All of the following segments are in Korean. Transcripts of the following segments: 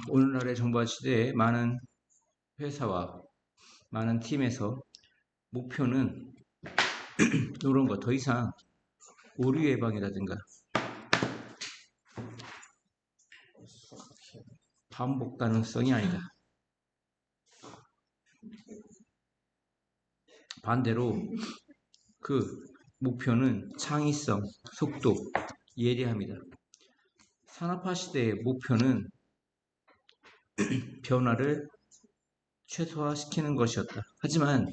오늘날의 정보화 시대에 많은 회사와 많은 팀에서 목표는 이런 거 더 이상 오류 예방이라든가 반복 가능성이 아니다. 반대로 그 목표는 창의성, 속도, 예리함이다. 산업화 시대의 목표는 변화를 최소화시키는 것이었다. 하지만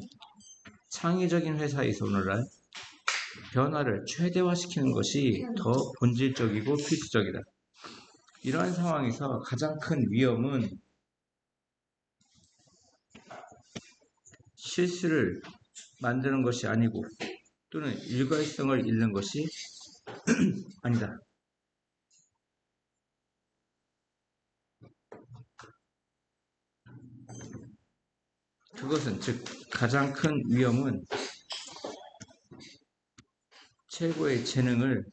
창의적인 회사에서 오늘날 변화를 최대화시키는 것이 더 본질적이고 필수적이다. 이러한 상황에서 가장 큰 위험은 실수를 만드는 것이 아니고 또는 일관성을 잃는 것이 아니다. 그것은 즉 가장 큰 위험은 최고의 재능을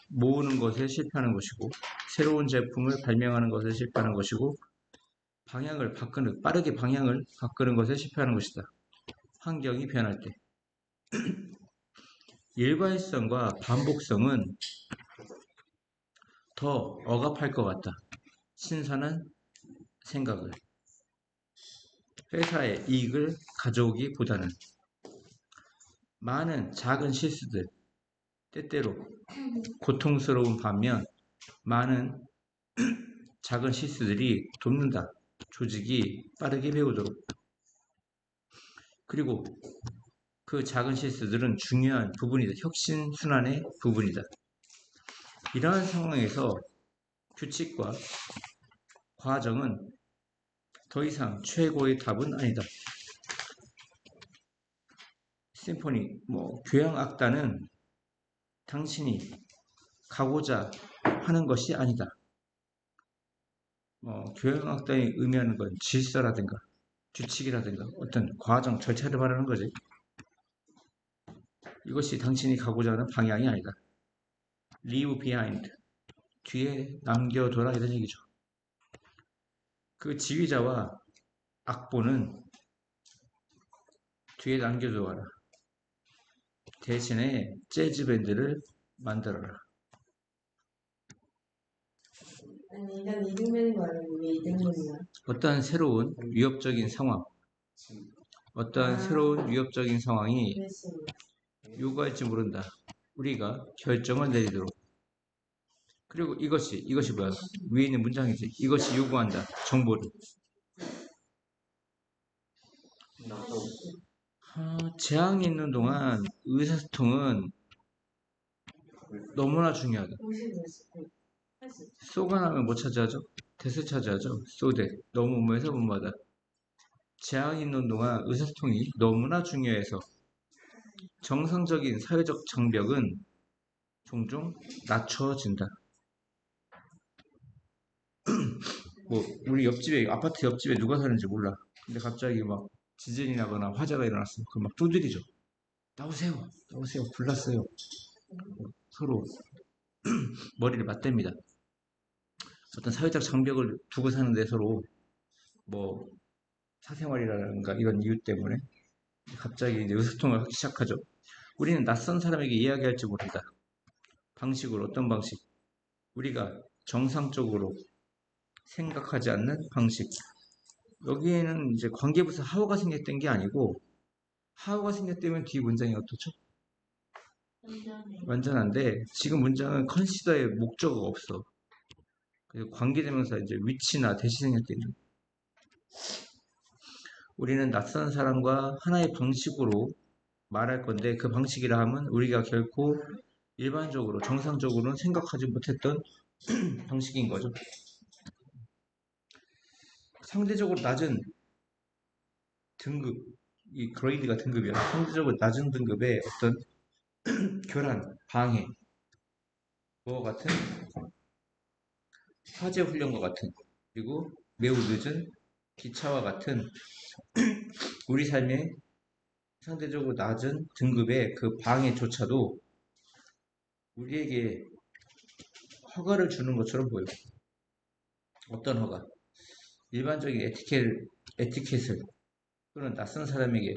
모으는 것에 실패하는 것이고 새로운 제품을 발명하는 것에 실패하는 것이고 빠르게 방향을 바꾸는 것에 실패하는 것이다. 환경이 변할 때. 일관성과 반복성은 더 억압할 것 같다. 신선한 생각을. 회사의 이익을 가져오기보다는 많은 작은 실수들, 때때로 고통스러운 반면 많은 작은 실수들이 돕는다. 조직이 빠르게 배우도록. 그리고 그 작은 실수들은 중요한 부분이다. 혁신순환의 부분이다. 이러한 상황에서 규칙과 과정은 더 이상 최고의 답은 아니다. 심포니, 교향악단은 당신이 가고자 하는 것이 아니다. 교향악단이 의미하는 건 질서라든가 규칙이라든가 어떤 과정, 절차를 말하는 거지. 이것이 당신이 가고자 하는 방향이 아니다. Leave behind. 뒤에 남겨둬라 이런 얘기죠. 그 지휘자와 악보는 뒤에 남겨둬라. 대신에 재즈 밴드를 만들어라. 아니, 난 이등변인 거 아니고 왜 이등변이야? 어떠한 새로운 위협적인 상황, 새로운 위협적인 상황이 요구할지 모른다. 우리가 결정을 내리도록. 그리고 이것이 뭐야? 위에 있는 문장이지. 이것이 요구한다. 정보를. 재앙이 있는 동안 의사소통은 너무나 중요하다. 쏘가 나면 뭐 차지하죠? 대수 차지하죠. 쏘대. 너무 몸에서 몸마다. 재앙이 있는 동안 의사소통이 너무나 중요해서 정상적인 사회적 장벽은 종종 낮춰진다. 우리 옆집에, 아파트 옆집에 누가 사는지 몰라. 근데 갑자기 막 지진이 나거나 화재가 일어났어. 그럼 막 두드리죠. 나오세요. 불났어요. 서로 머리를 맞댑니다. 어떤 사회적 장벽을 두고 사는데 서로 사생활이라든가 이런 이유 때문에 갑자기 이제 의사소통을 하기 시작하죠. 우리는 낯선 사람에게 이야기할지 모른다. 방식으로 어떤 방식? 우리가 정상적으로 생각하지 않는 방식. 여기에는 이제 관계부사 하우가 생겼던 게 아니고 하우가 생겼다면 뒤 문장이 어떻죠? 완전한데 지금 문장은 컨시더의 목적어가 없어. 그래서 관계대명사 이제 위치나 대시 생겼대요. 우리는 낯선 사람과 하나의 방식으로 말할 건데 그 방식이라 하면 우리가 결코 일반적으로 정상적으로는 생각하지 못했던 방식인 거죠. 상대적으로 낮은 등급, 이 그레이드가 등급이야. 상대적으로 낮은 등급의 어떤 교란, 방해, 뭐와 같은 화재 훈련과 같은 그리고 매우 늦은 기차와 같은 우리 삶의 상대적으로 낮은 등급의 그 방해조차도 우리에게 허가를 주는 것처럼 보여. 어떤 허가? 일반적인 에티켓을 또는 낯선 사람에게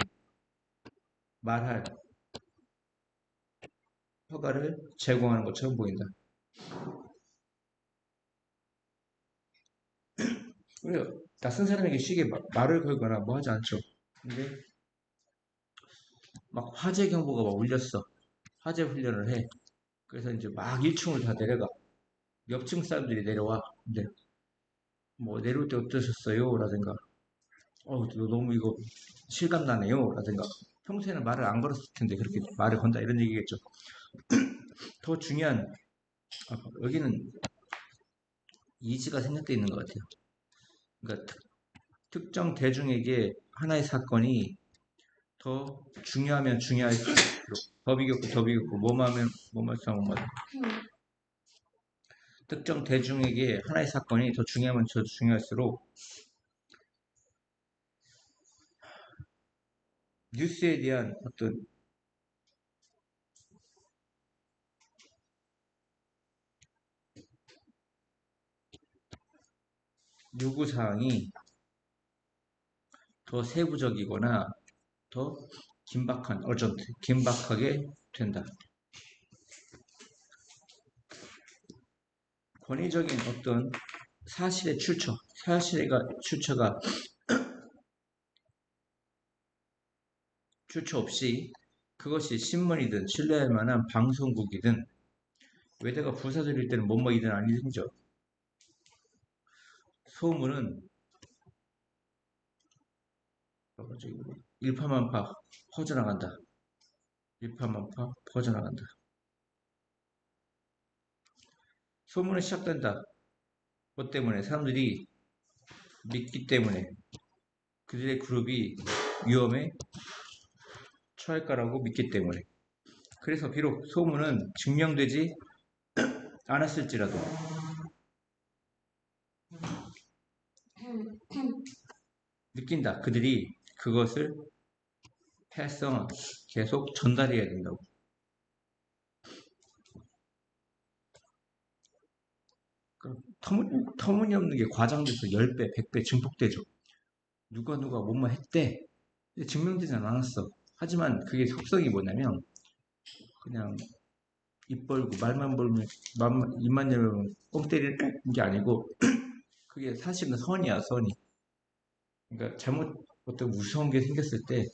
말할 허가를 제공하는 것처럼 보인다. 우리가 낯선 사람에게 쉽게 말을 걸거나 뭐 하지 않죠. 근데 막 화재 경보가 막 울렸어. 화재 훈련을 해. 그래서 이제 막 1층을 다 내려가. 옆층 사람들이 내려와. 근데 뭐 내려올 때 어떠셨어요? 라든가 너무 이거 실감 나네요. 라든가 평소에는 말을 안 걸었을 텐데 그렇게 말을 건다 이런 얘기겠죠. 더 중요한 여기는 이지가 생략되어 있는 것 같아요. 그러니까 특정 대중에게 하나의 사건이 더 중요하면 중요할수록 더 비겼고 뭐만 하면 뭐만 싸우면 특정 대중에게 하나의 사건이 더 중요하면 더 중요할수록 뉴스에 대한 어떤 요구사항이 더 세부적이거나 더 긴박하게 된다. 권위적인 어떤 사실의 출처가 출처 없이 그것이 신문이든 신뢰할 만한 방송국이든 외대가 부사절일 때는 뭐뭐이든 아니든죠. 소문은 일파만파 퍼져나간다. 일파만파 퍼져나간다. 소문은 시작된다. 뭐 때문에? 사람들이 믿기 때문에 그들의 그룹이 위험에 처할 거라고 믿기 때문에. 그래서 비록 소문은 증명되지 않았을지라도 느낀다. 그들이 그것을 패성 계속 전달해야 된다고. 터무니없는 게 과장돼서 10배, 100배 증폭되죠. 누가 뭐뭐 했대. 증명되지 않았어. 하지만 그게 속성이 뭐냐면 그냥 입 벌고 말만 벌면 입만 열면 뻥 때리는 게 아니고 그게 사실은 선이야, 선이. 그러니까 잘못 어떤 무서운 게 생겼을 때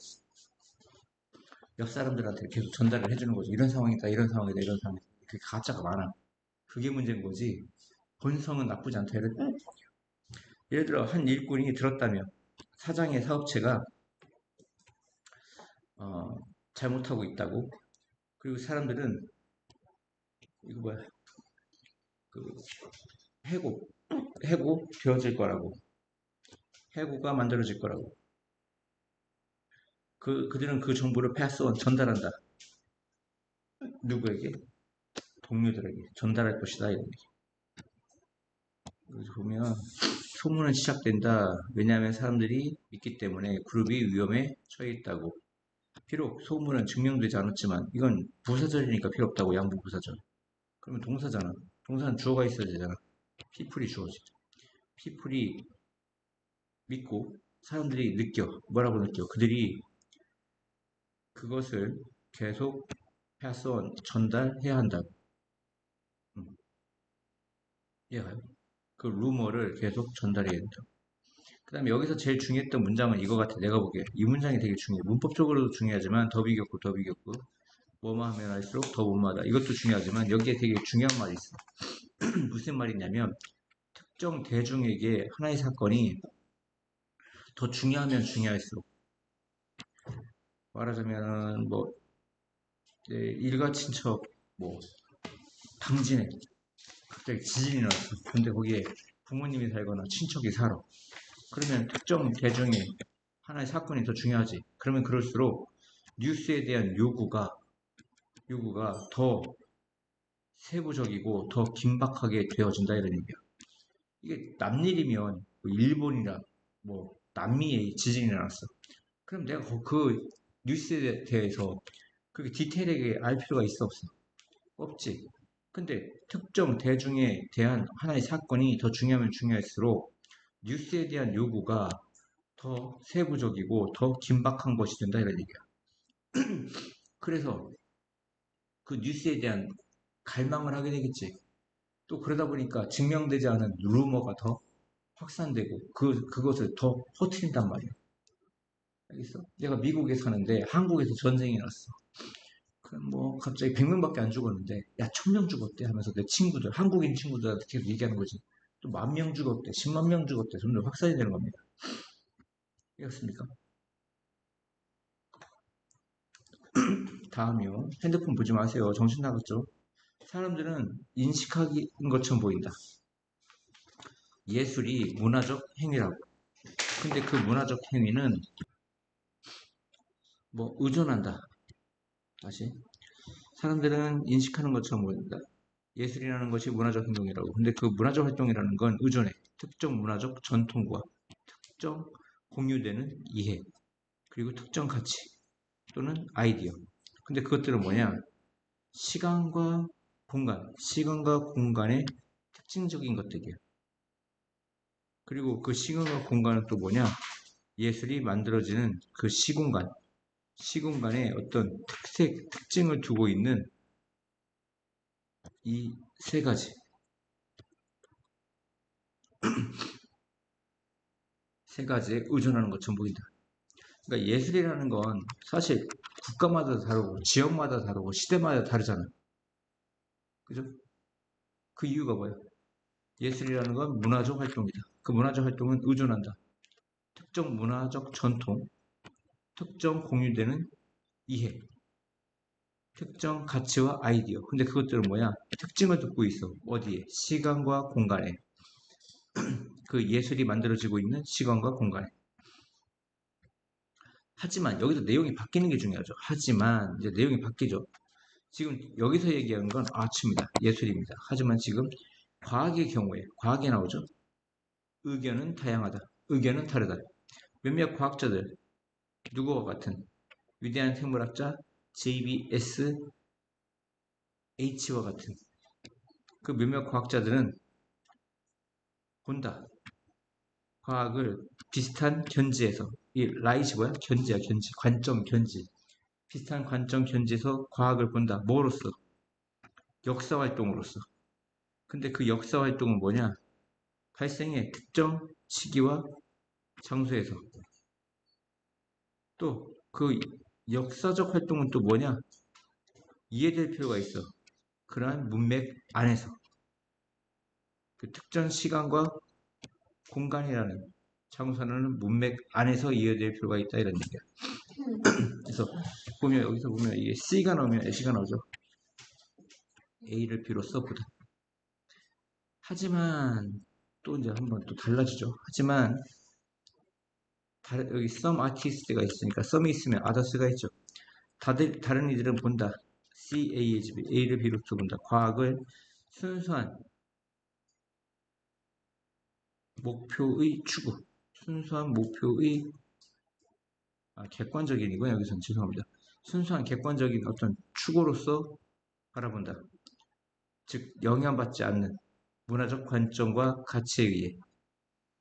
옆 사람들한테 계속 전달을 해주는 거죠. 이런 상황이다, 이런 상황이다, 이런 상황이다. 그게 가짜가 많아. 그게 문제인 거지. 본성은 나쁘지 않다. 예를 들어 한 일꾼이 들었다면 사장의 사업체가 잘못하고 있다고. 그리고 사람들은 이거 뭐야? 그 해고 되어질 거라고. 해고가 만들어질 거라고. 그들은 그 정보를 패스온 전달한다. 누구에게? 동료들에게 전달할 것이다. 이런 얘기. 그래서 보면 소문은 시작된다. 왜냐하면 사람들이 믿기 때문에 그룹이 위험에 처해 있다고. 비록 소문은 증명되지 않았지만 이건 부사절이니까 필요 없다고. 양부 부사절. 그러면 동사잖아. 동사는 주어가 있어야 되잖아. people이 주어지. people이 믿고 사람들이 느껴. 뭐라고 느껴? 그들이 그것을 계속 패스온 전달해야 한다고. 이해가요? 그 루머를 계속 전달해야 된다. 그 다음에 여기서 제일 중요했던 문장은 이거 같아. 내가 보기에 이 문장이 되게 중요해. 문법적으로도 중요하지만 더 비겼고 뭐만 하면 할수록 더 못마다. 이것도 중요하지만 여기에 되게 중요한 말이 있어. 무슨 말이냐면 특정 대중에게 하나의 사건이 더 중요하면 중요할수록, 말하자면 뭐 일가 친척 뭐 당진에 갑자기 지진이 났어. 근데 거기에 부모님이 살거나 친척이 살아. 그러면 특정 대중의 하나의 사건이 더 중요하지. 그러면 그럴수록 뉴스에 대한 요구가 더 세부적이고 더 긴박하게 되어진다 이런 얘기야. 이게 남일이면 뭐 일본이나 뭐 남미에 지진이 났어. 그럼 내가 그 뉴스에 대해서 그렇게 디테일하게 알 필요가 있어 없어? 없지. 근데 특정 대중에 대한 하나의 사건이 더 중요하면 중요할수록 뉴스에 대한 요구가 더 세부적이고 더 긴박한 것이 된다 이런 얘기야. 그래서 그 뉴스에 대한 갈망을 하게 되겠지. 또 그러다 보니까 증명되지 않은 루머가 더 확산되고 그것을 더 퍼뜨린단 말이야. 알겠어? 내가 미국에 사는데 한국에서 전쟁이 났어. 그럼 뭐 갑자기 100명밖에 안 죽었는데 야 1000명 죽었대 하면서 내 친구들 한국인 친구들한테 계속 얘기하는 거지. 또 10,000명 죽었대 10만 명 죽었대 점점 확산이 되는 겁니다. 이렇습니까? 다음이요. 핸드폰 보지 마세요. 정신 나갔죠? 사람들은 인식하기인 것처럼 보인다. 예술이 문화적 행위라고. 근데 그 문화적 행위는 뭐 의존한다. 다시. 사람들은 인식하는 것처럼 보인다. 예술이라는 것이 문화적 행동이라고. 근데 그 문화적 활동이라는 건 의존해. 특정 문화적 전통과 특정 공유되는 이해, 그리고 특정 가치 또는 아이디어. 근데 그것들은 뭐냐? 시간과 공간의 특징적인 것들이야. 그리고 그 시간과 공간은 또 뭐냐? 예술이 만들어지는 그 시공간에 어떤 특징을 두고 있는 이 세 가지. 세 가지에 의존하는 것처럼 보인다. 그러니까 예술이라는 건 사실 국가마다 다르고 지역마다 다르고 시대마다 다르잖아. 그죠? 그 이유가 뭐야? 예술이라는 건 문화적 활동이다. 그 문화적 활동은 의존한다. 특정 문화적 전통, 특정 공유되는 이해, 특정 가치와 아이디어. 근데 그것들은 뭐야? 특징을 두고 있어. 어디에? 시간과 공간에. 그 예술이 만들어지고 있는 시간과 공간에. 하지만 여기서 내용이 바뀌는 게 중요하죠. 하지만 이제 내용이 바뀌죠. 지금 여기서 얘기하는 건 아츠입니다. 예술입니다. 하지만 지금 과학의 경우에 과학에 나오죠. 의견은 다양하다. 의견은 다르다. 몇몇 과학자들 누구와 같은 위대한 생물학자 JBS H와 같은 그 몇몇 과학자들은 본다. 과학을 비슷한 견지에서 이 라이시 뭐야? 견지야 견지. 관점 견지. 비슷한 관점 견지에서 과학을 본다. 뭐로써? 역사 활동으로서. 근데 그 역사 활동은 뭐냐? 발생의 특정 시기와 장소에서. 또 그 역사적 활동은 또 뭐냐? 이해될 필요가 있어. 그러한 문맥 안에서. 그 특정 시간과 공간이라는 장소는 문맥 안에서 이해될 필요가 있다 이런 얘기야. 그래서 보면 여기서 보면 이게 C가 나오면 C가 나오죠. A를 비로소 보다. 하지만 또 이제 한번 또 달라지죠. 하지만 여기 some artist가 있으니까 some이 있으면 others가 있죠. 다른 이들은 본다. C, A, A를 비롯해 본다. 과학을 순수한 목표의 추구. 순수한 목표의 객관적인이고 여기서는 죄송합니다. 순수한 객관적인 어떤 추구로서 바라본다. 즉 영향받지 않는 문화적 관점과 가치에 의해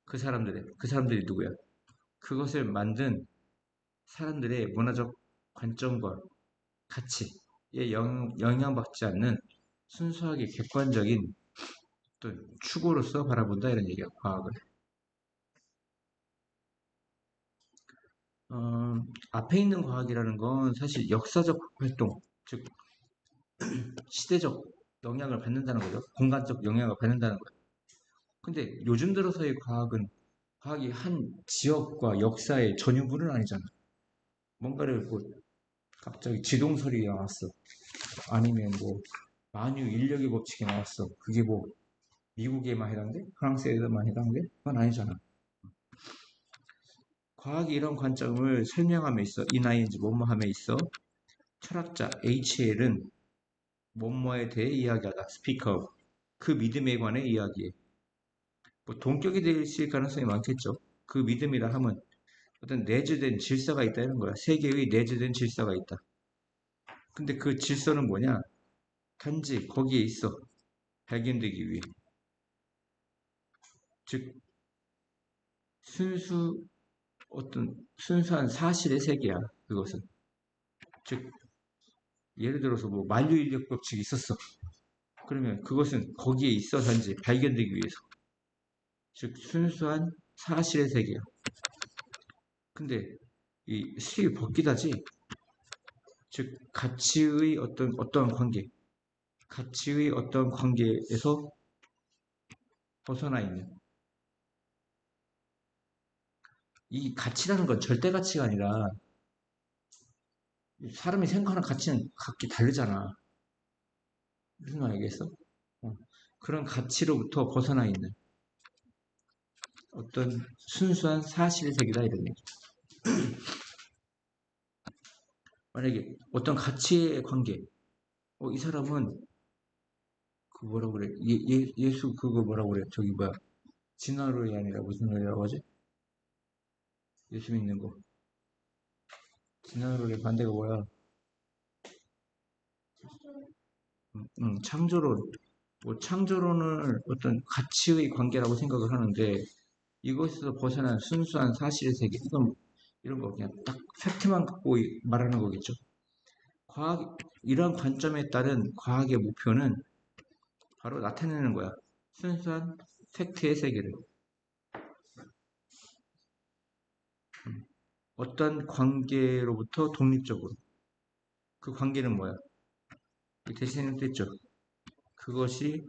그 사람들이 누구야? 그것을 만든 사람들의 문화적 관점과 가치에 영향받지 않는 순수하게 객관적인 어떤 추구로서 바라본다 이런 얘기야 과학을. 앞에 있는 과학이라는 건 사실 역사적 활동, 즉 시대적 영향을 받는다는 거죠. 공간적 영향을 받는다는 거예요. 근데 요즘 들어서의 과학이 한 지역과 역사의 전유물은 아니잖아. 뭔가를 뭐 갑자기 지동설이 나왔어. 아니면 뭐 만유 인력의 법칙이 나왔어. 그게 뭐 미국에만 해당돼? 프랑스에만 해당돼? 그건 아니잖아. 과학이 이런 관점을 설명함에 있어 인아이엔지 뭐뭐함에 있어 철학자 HL은 뭐뭐에 대해 이야기하다. 스피커. 그 믿음에 관해 이야기해. 뭐 동격이 되실 가능성이 많겠죠. 그 믿음이라 함은 어떤 내재된 질서가 있다 이런 거야. 세계의 내재된 질서가 있다. 근데 그 질서는 뭐냐? 단지 거기에 있어 발견되기 위해. 즉 어떤 순수한 사실의 세계야. 그것은. 즉 예를 들어서 뭐 만유인력 법칙이 있었어. 그러면 그것은 거기에 있어 단지 발견되기 위해서. 즉 순수한 사실의 세계야. 근데 이 수익이 벗기다지. 즉 가치의 어떤 관계, 가치의 어떤 관계에서 벗어나 있는 이 가치라는 건 절대 가치가 아니라 사람이 생각하는 가치는 각기 다르잖아. 무슨 말 알겠어? 그런 가치로부터 벗어나 있는 어떤 순수한 사실의 세계다 이런 얘기. 만약에 어떤 가치의 관계, 이 사람은 그 뭐라 그래? 예수 그거 뭐라 그래? 저기 뭐야? 진화론이 아니라 무슨 말이라고 하지? 예수 믿는 거. 진화론의 반대가 뭐야? 창조론. 뭐 창조론을 어떤 가치의 관계라고 생각을 하는데 이것에서 벗어난 순수한 사실의 세계. 이건 이런 거 그냥 딱 팩트만 갖고 말하는 거겠죠. 이런 관점에 따른 과학의 목표는 바로 나타내는 거야. 순수한 팩트의 세계를. 어떤 관계로부터 독립적으로. 그 관계는 뭐야? 대신에 됐죠. 그것이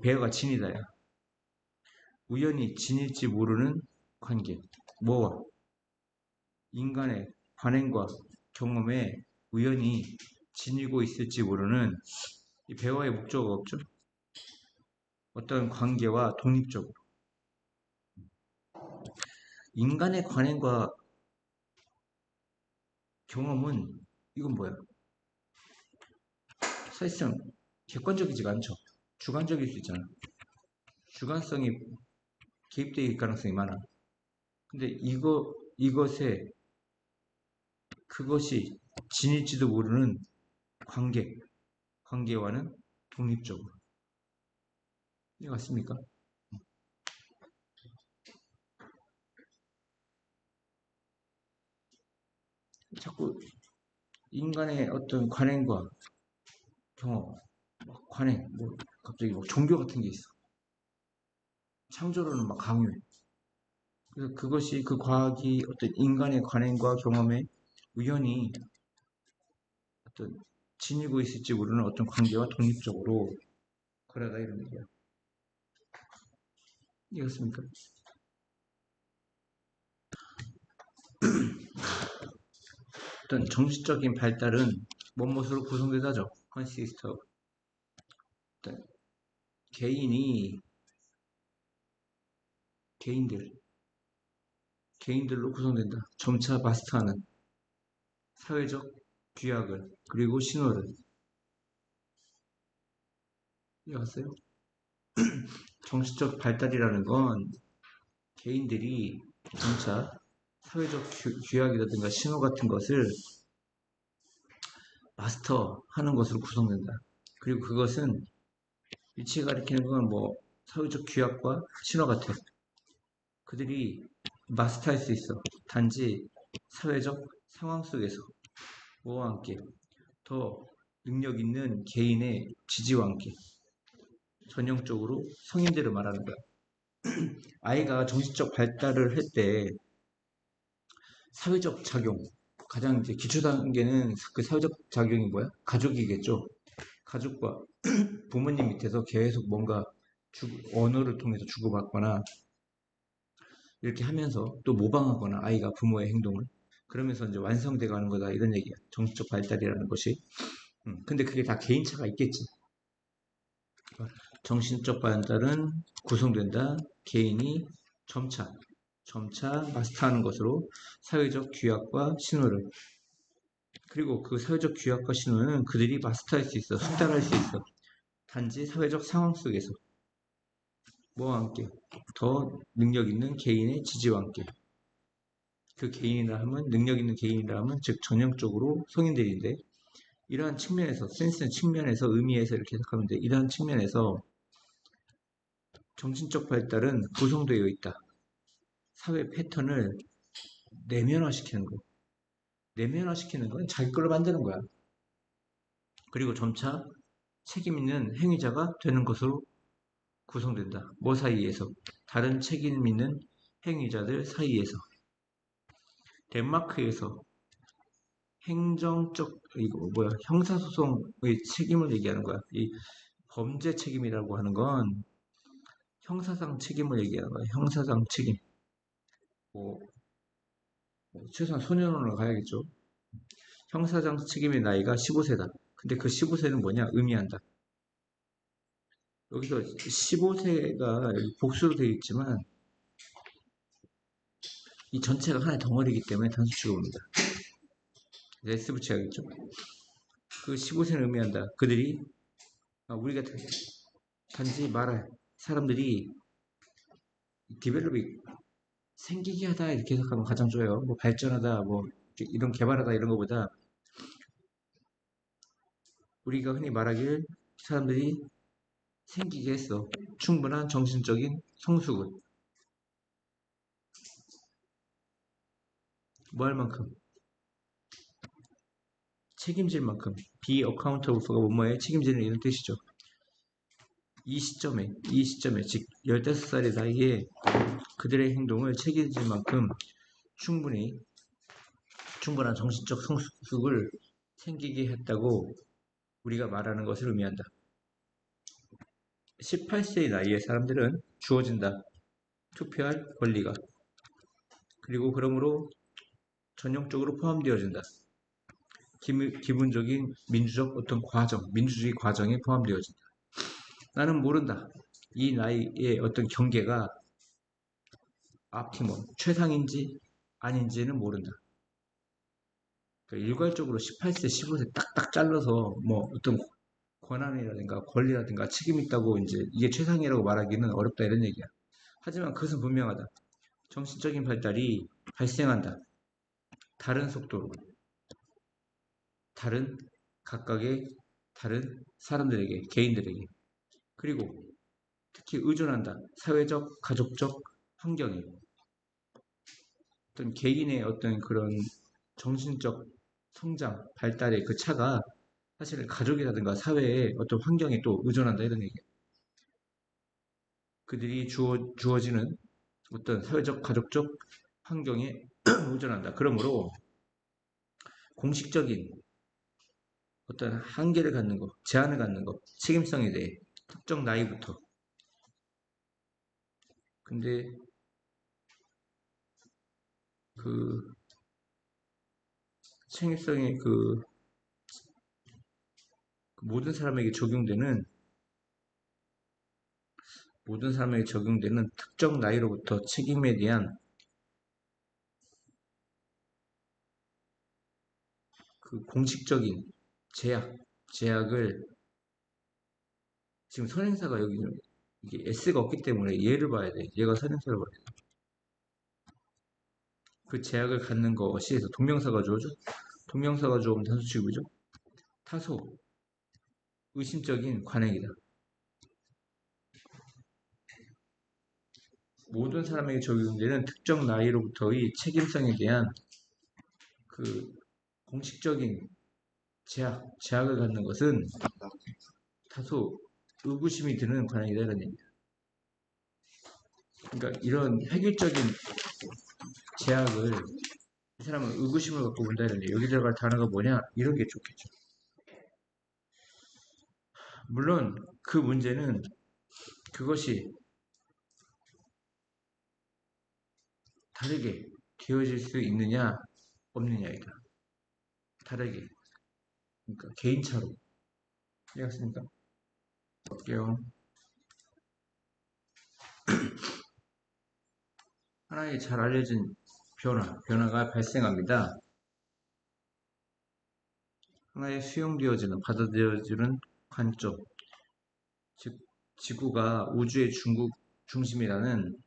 배어가 진이다야. 우연히 진일지 모르는 관계. 뭐와? 인간의 관행과 경험에 우연히 지니고 있을지 모르는 이 배어의 목적어가 없죠. 어떤 관계와 독립적으로. 인간의 관행과 경험은 이건 뭐야? 사실상 객관적이지가 않죠. 주관적일 수 있잖아. 주관성이 개입될 가능성이 많아. 근데 이것에 그것이 진일지도 모르는 관계와는 독립적으로. 이해 맞습니까? 자꾸 인간의 어떤 관행과 경험, 관행, 갑자기 종교 같은 게 있어. 창조론은 막 강요해. 그래서 그것이 그 과학이 어떤 인간의 관행과 경험에 우연히 어떤 지니고 있을지 모르는 어떤 관계와 독립적으로 그러다 이런 얘기야. 이해했습니까? 어떤 정신적인 발달은 무엇으로 구성되다죠? consist of. 어떤 개인들로 구성된다. 점차 마스터하는 사회적 규약을 그리고 신호를. 이해갔어요? 정신적 발달이라는 건 개인들이 점차 사회적 규약이라든가 신호 같은 것을 마스터하는 것으로 구성된다. 그리고 그것은 위치가 가리키는 건 뭐 사회적 규약과 신호 같아. 그들이 마스터할 수 있어. 단지 사회적 상황 속에서 뭐와 함께 더 능력 있는 개인의 지지와 함께 전형적으로 성인들을 말하는 거야. 아이가 정신적 발달을 할 때 사회적 작용, 가장 이제 기초 단계는 그 사회적 작용이 뭐야? 가족이겠죠. 가족과 부모님 밑에서 계속 뭔가 언어를 통해서 주고받거나 이렇게 하면서 또 모방하거나 아이가 부모의 행동을 그러면서 이제 완성돼 가는 거다 이런 얘기야. 정신적 발달이라는 것이. 근데 그게 다 개인차가 있겠지. 정신적 발달은 구성된다. 개인이 점차 마스터하는 것으로 사회적 규약과 신호를 그리고 그 사회적 규약과 신호는 그들이 마스터할 수 있어. 숙달할 수 있어. 단지 사회적 상황 속에서 뭐와 함께 더 능력 있는 개인의 지지와 함께 그 개인이라 하면 능력 있는 개인이라 하면 즉 전형적으로 성인들인데 이러한 측면에서, 센스의 측면에서, 의미에서 이렇게 해석하면 돼. 이러한 측면에서 정신적 발달은 구성되어 있다. 사회 패턴을 내면화시키는 거. 내면화시키는 건 자기 걸로 만드는 거야. 그리고 점차 책임 있는 행위자가 되는 것으로 구성된다. 뭐 사이에서? 다른 책임 있는 행위자들 사이에서. 덴마크에서 행정적, 이거 뭐야, 형사소송의 책임을 얘기하는 거야. 이 범죄 책임이라고 하는 건 형사상 책임을 얘기하는 거야. 형사상 책임. 뭐, 최소한 소년원을 가야겠죠. 형사상 책임의 나이가 15세다. 근데 그 15세는 뭐냐? 의미한다. 여기서 15세가 복수로 되어 있지만 이 전체가 하나의 덩어리이기 때문에 단수 취급합니다. S 붙여야겠죠. 그 15세는 의미한다. 그들이 우리가 단지 말할 사람들이 디벨롭이 생기게 하다 이렇게 해석하면 가장 좋아요. 뭐 발전하다, 뭐 이런 개발하다 이런 것보다 우리가 흔히 말하길 사람들이 생기게 했어. 충분한 정신적인 성숙을. 뭐 할 만큼? 책임질 만큼. be accountable for가 뭐뭐에 책임지는 이런 뜻이죠. 이 시점에, 즉 15살의 나이에 그들의 행동을 책임질 만큼 충분한 정신적 성숙을 생기게 했다고 우리가 말하는 것을 의미한다. 18세의 나이에 사람들은 주어진다. 투표할 권리가. 그리고 그러므로 전형적으로 포함되어진다. 기본적인 민주적 어떤 과정, 민주주의 과정에 포함되어진다. 나는 모른다. 이 나이의 어떤 경계가 앞티몬, 최상인지 아닌지는 모른다. 그러니까 일괄적으로 18세, 15세 딱딱 잘라서 뭐 어떤 권한이라든가 권리라든가 책임이 있다고 이제 이게 최상이라고 말하기는 어렵다 이런 얘기야. 하지만 그것은 분명하다. 정신적인 발달이 발생한다. 다른 속도로, 다른 각각의 다른 사람들에게, 개인들에게. 그리고 특히 의존한다. 사회적, 가족적 환경에. 어떤 개인의 어떤 그런 정신적 성장, 발달의 그 차가 사실 가족이라든가 사회의 어떤 환경에 또 의존한다 이런 얘기예요. 그들이 주어지는 어떤 사회적, 가족적 환경에 의존한다. 그러므로 공식적인 어떤 한계를 갖는 것, 제한을 갖는 것, 책임성에 대해 특정 나이부터. 근데 그 책임성이 모든 사람에게 적용되는 특정 나이로부터 책임에 대한 그 공식적인 제약을 지금 선행사가 여기 이게 S가 없기 때문에 얘를 봐야 돼. 얘가 선행사를 봐야 돼. 그 제약을 갖는 것이 해서 동명사가 주어져. 동명사가 주어면 단수 취급이죠. 타소, 의심적인 관행이다. 모든 사람에게 적용되는 특정 나이로부터의 책임성에 대한 그 공식적인 제약을 갖는 것은 다소 의구심이 드는 관행이다 이런 얘기입니다. 그러니까 이런 획일적인 제약을 이 사람은 의구심을 갖고 본다 이런 얘기. 여기 들어갈 단어가 뭐냐 이런 게 좋겠죠. 물론 그 문제는 그것이 다르게 되어질 수 있느냐 없느냐이다. 다르게. 그러니까 개인차로. 이해갔습니까? 볼게요. 하나의 잘 알려진 변화가 발생합니다. 하나의 수용되어지는, 받아들여지는 관점, 즉 지구가 우주의 중심이라는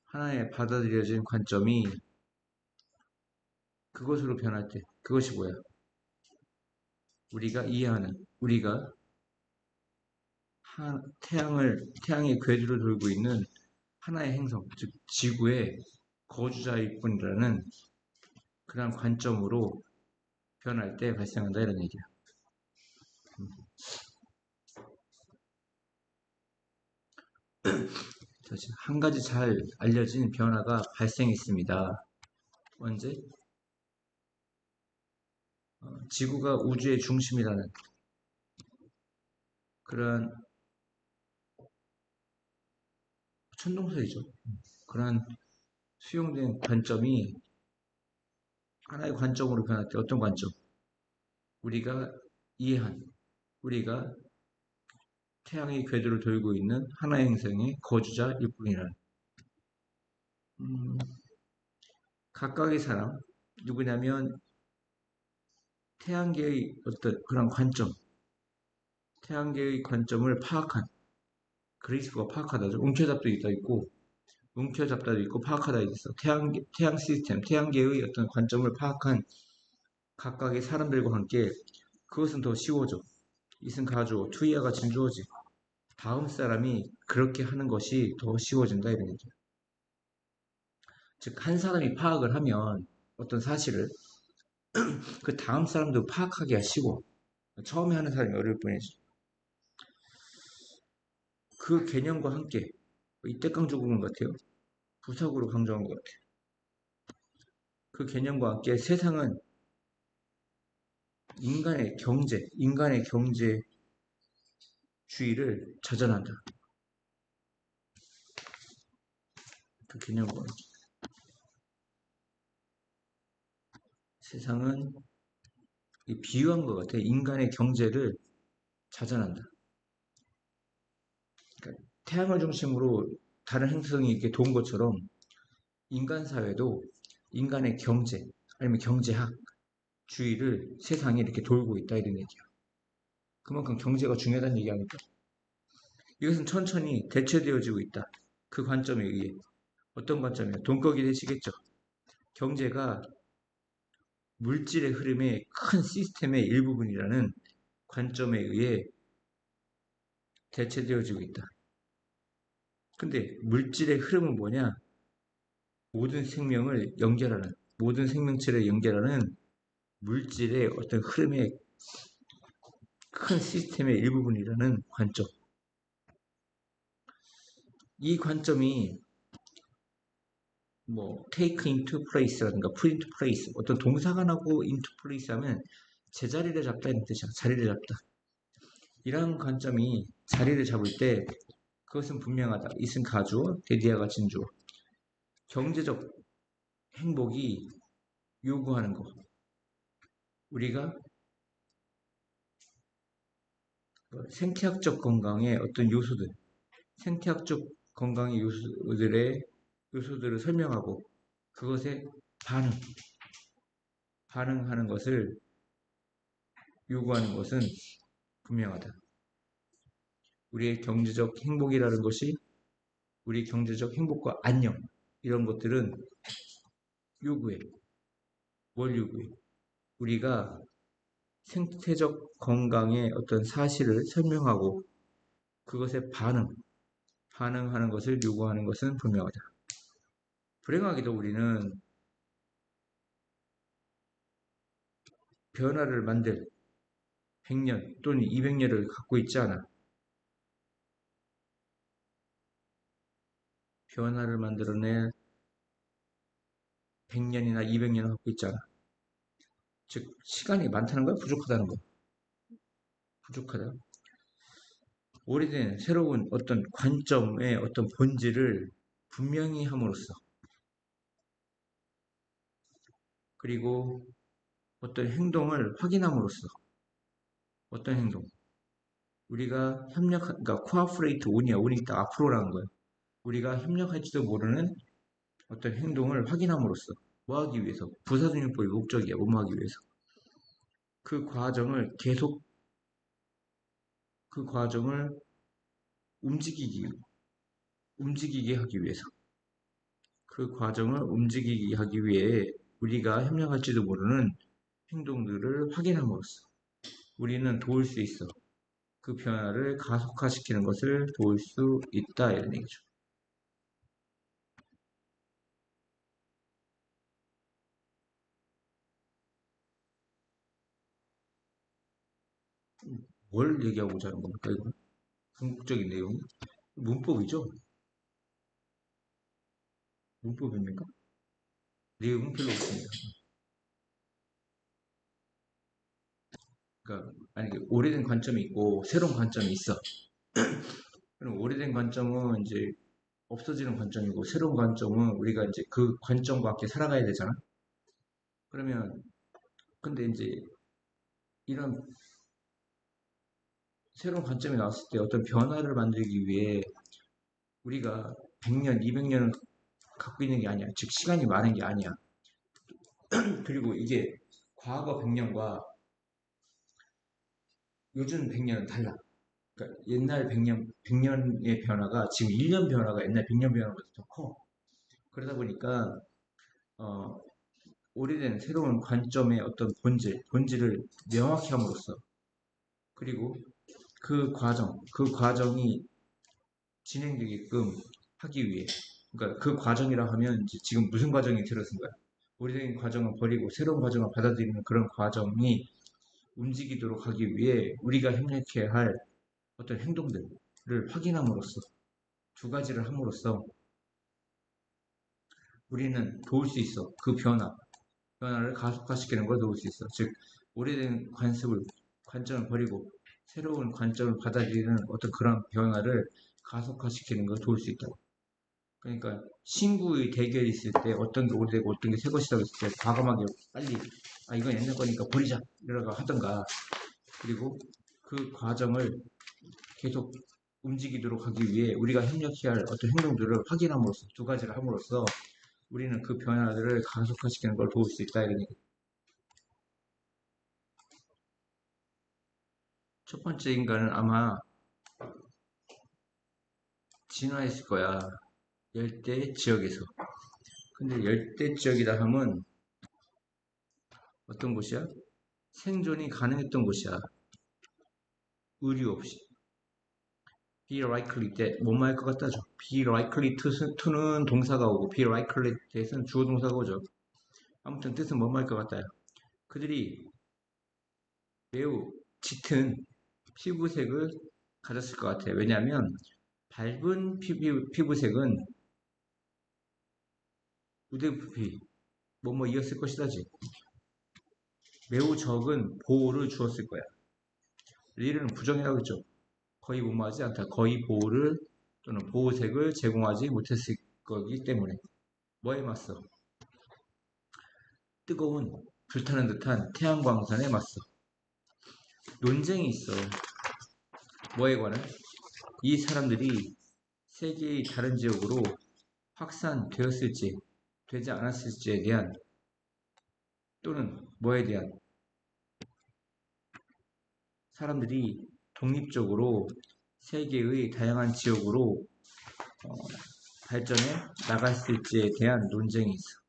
하나의 받아들여진 관점이 그것으로 변할 때 그것이 뭐야? 우리가 이해하는, 우리가 태양의 궤도를 돌고 있는 하나의 행성, 즉 지구의 거주자일 뿐이라는 그런 관점으로 변할 때 발생한다 이런 얘기야. 한 가지 잘 알려진 변화가 발생했습니다. 언제? 지구가 우주의 중심이라는 그런 천동설이죠. 그런 수용된 관점이 하나의 관점으로 변할 때 어떤 관점? 우리가 이해한, 우리가 태양의 궤도를 돌고 있는 하나의 행성의 거주자일 뿐이라는 각각의 사람, 누구냐면 태양계의 어떤 그런 관점, 태양계의 관점을 파악한, 그리스가 파악하다죠. 움켜잡도 있고, 움켜잡다도 있고, 파악하다 있어. 태양 시스템, 태양계의 어떤 관점을 파악한 각각의 사람들과 함께 그것은 더 쉬워져. 이승 가주어, 투이아가 진주어지. 다음 사람이 그렇게 하는 것이 더 쉬워진다 이런 얘기야. 즉, 한 사람이 파악을 하면 어떤 사실을 그 다음 사람도 파악하기가 쉬워. 처음에 하는 사람이 어려울 뿐이지. 그 개념과 함께 이때 강조 부분 같아요. 부사구로 강조한 것 같아요. 그 개념과 함께 세상은 인간의 경제주의를 자전한다. 그 개념과 함께. 세상은 비유한 것 같아요. 인간의 경제를 자전한다. 그러니까 태양을 중심으로 다른 행성이 이렇게 도는 것처럼 인간 사회도 인간의 경제 아니면 경제학 주의를 세상에 이렇게 돌고 있다 이런 얘기야. 그만큼 경제가 중요하다는 얘기 아닐까? 이것은 천천히 대체되어지고 있다. 그 관점에 의해. 어떤 관점이에요? 돈거기 되시겠죠? 경제가 물질의 흐름의 큰 시스템의 일부분이라는 관점에 의해 대체되어지고 있다. 근데 물질의 흐름은 뭐냐? 모든 생명을 연결하는, 모든 생명체를 연결하는 물질의 어떤 흐름의 큰 시스템의 일부분이라는 관점. 이 관점이 take into place라든가 put into place 어떤 동사가 나고 into place 하면 제자리를 잡다 이런 뜻이야. 자리를 잡다. 이러한 관점이 자리를 잡을 때 그것은 분명하다. 이승 가주어, 데디아가 진주어. 경제적 행복이 요구하는 것. 우리가 생태학적 건강의 어떤 요소들, 생태학적 건강의 요소들을 설명하고 그것에 반응하는 것을 요구하는 것은 분명하다. 우리의 경제적 행복이라는 것이 우리 경제적 행복과 안녕 이런 것들은 요구해. 뭘 요구해? 우리가 생태적 건강의 어떤 사실을 설명하고 그것에 반응하는 것을 요구하는 것은 분명하다. 불행하게도 우리는 변화를 만들 100년 또는 200년을 갖고 있지 않아. 변화를 만들어낼 100년이나 200년을 갖고 있지 않아. 즉 시간이 많다는 거야? 부족하다는 거야? 부족하다. 오래된 새로운 어떤 관점의 어떤 본질을 분명히 함으로써 그리고 어떤 행동을 확인함으로써 어떤 행동? 우리가 그러니까 코아프레이트 온이야. 온이 딱 앞으로라는 거야. 우리가 협력할지도 모르는 어떤 행동을 확인함으로써 뭐 하기 위해서? 부사등용법의 목적이야. 뭐 하기 위해서? 그 과정을 움직이게 하기 위해서. 그 과정을 움직이게 하기 위해 우리가 협력할지도 모르는 행동들을 확인함으로써 우리는 도울 수 있어. 그 변화를 가속화시키는 것을 도울 수 있다. 이런 얘기죠. 뭘 얘기하고자 하는 겁니까, 이거? 궁극적인 내용? 문법이죠? 문법입니까? 내용은 별로 없습니다. 그러니까, 아니, 오래된 관점이 있고, 새로운 관점이 있어. 그럼 오래된 관점은 이제 없어지는 관점이고, 새로운 관점은 우리가 이제 그 관점과 함께 살아가야 되잖아? 그러면, 근데 이제 이런 새로운 관점이 나왔을 때 어떤 변화를 만들기 위해 우리가 100년, 200년을 갖고 있는 게 아니야. 즉, 시간이 많은 게 아니야. 그리고 이게 과거 100년과 요즘 100년은 달라. 그러니까 옛날 100년의 변화가 지금 1년 변화가 옛날 100년 변화보다 더 커. 그러다 보니까, 어, 오래된 새로운 관점의 어떤 본질을 명확히 함으로써, 그리고 그 과정이 진행되게끔 하기 위해, 그러니까 그 과정이라 하면 이제 지금 무슨 과정이 들어선 거야? 오래된 과정을 버리고 새로운 과정을 받아들이는 그런 과정이 움직이도록 하기 위해 우리가 협력해야 할 어떤 행동들을 확인함으로써 두 가지를 함으로써 우리는 도울 수 있어. 그 변화를 가속화시키는 걸 도울 수 있어. 즉, 오래된 관점을 버리고 새로운 관점을 받아들이는 어떤 그런 변화를 가속화시키는 걸 도울 수 있다고. 그러니까 신구의 대결이 있을 때 어떤 게 오래되고 어떤 게 새 것이라고 했을 때 과감하게 빨리 이건 옛날 거니까 버리자 이러고 하던가, 그리고 그 과정을 계속 움직이도록 하기 위해 우리가 협력해야 할 어떤 행동들을 확인함으로써 두 가지를 함으로써 우리는 그 변화들을 가속화시키는 걸 도울 수 있다. 이런 얘기. 첫 번째 인간은 아마 진화했을 거야. 열대 지역에서. 근데 열대 지역이라 하면 어떤 곳이야? 생존이 가능했던 곳이야. 의류 없이. be likely that 뭐뭐 할 것 같다죠. be likely to는 동사가 오고 be likely that은 주어 동사가 오죠. 아무튼 뜻은 뭐뭐 할 것 같아요. 그들이 매우 짙은 피부색을 가졌을 것 같아요. 왜냐하면 밝은 피부색은 우대부피 뭐뭐 이었을 것이다지. 매우 적은 보호를 주었을 거야. 리는 부정이라고 했죠. 거의 무모하지 않다. 거의 보호를 또는 보호색을 제공하지 못했을 거기 때문에. 뭐에 맞서? 뜨거운 불타는 듯한 태양광선에 맞서. 논쟁이 있어. 뭐에 관해? 이 사람들이 세계의 다른 지역으로 확산되었을지 되지 않았을지에 대한, 또는 뭐에 대한, 사람들이 독립적으로 세계의 다양한 지역으로 어, 발전해 나갔을지에 대한 논쟁이 있어.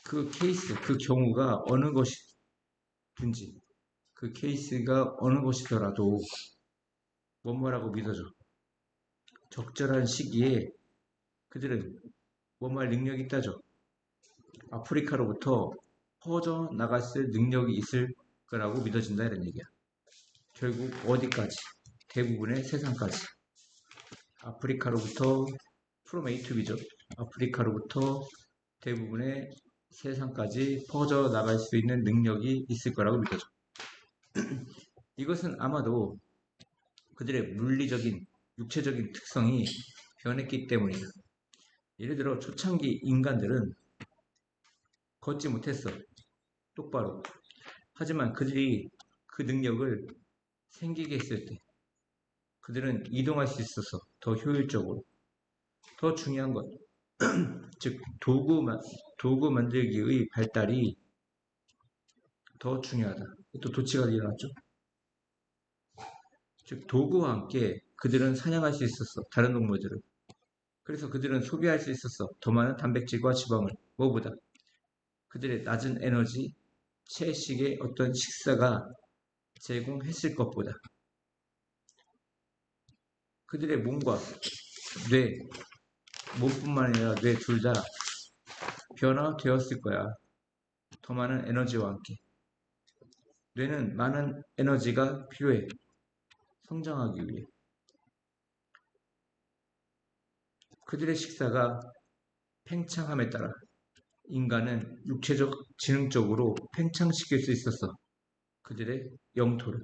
그 케이스, 그 경우가 어느 것이든지, 그 케이스가 어느 것이더라도 뭐뭐라고 믿어져. 적절한 시기에 그들은 뭐뭐 할 능력이 있다죠. 아프리카로부터 퍼져 나갔을 능력이 있을 거라고 믿어진다 이런 얘기야. 결국 어디까지? 대부분의 세상까지. 아프리카로부터 from A to B죠. 아프리카로부터 대부분의 세상까지 퍼져 나갈 수 있는 능력이 있을 거라고 믿어져. 이것은 아마도 그들의 물리적인, 육체적인 특성이 변했기 때문이다. 예를 들어 초창기 인간들은 걷지 못했어. 똑바로. 하지만 그들이 그 능력을 생기게 했을 때 그들은 이동할 수 있어서 더 효율적으로. 더 중요한 것, 즉 도구 만들기의 발달이 더 중요하다. 또 도치가 일어났죠. 즉 도구와 함께 그들은 사냥할 수 있었어. 다른 동물들을. 그래서 그들은 소비할 수 있었어. 더 많은 단백질과 지방을. 뭐보다? 그들의 낮은 에너지, 채식의 어떤 식사가 제공했을 것보다 그들의 몸과 뇌, 몸뿐만 아니라 뇌 둘 다 변화되었을 거야. 더 많은 에너지와 함께. 뇌는 많은 에너지가 필요해. 성장하기 위해. 그들의 식사가 팽창함에 따라 인간은 육체적, 지능적으로 팽창시킬 수 있었어. 그들의 영토를.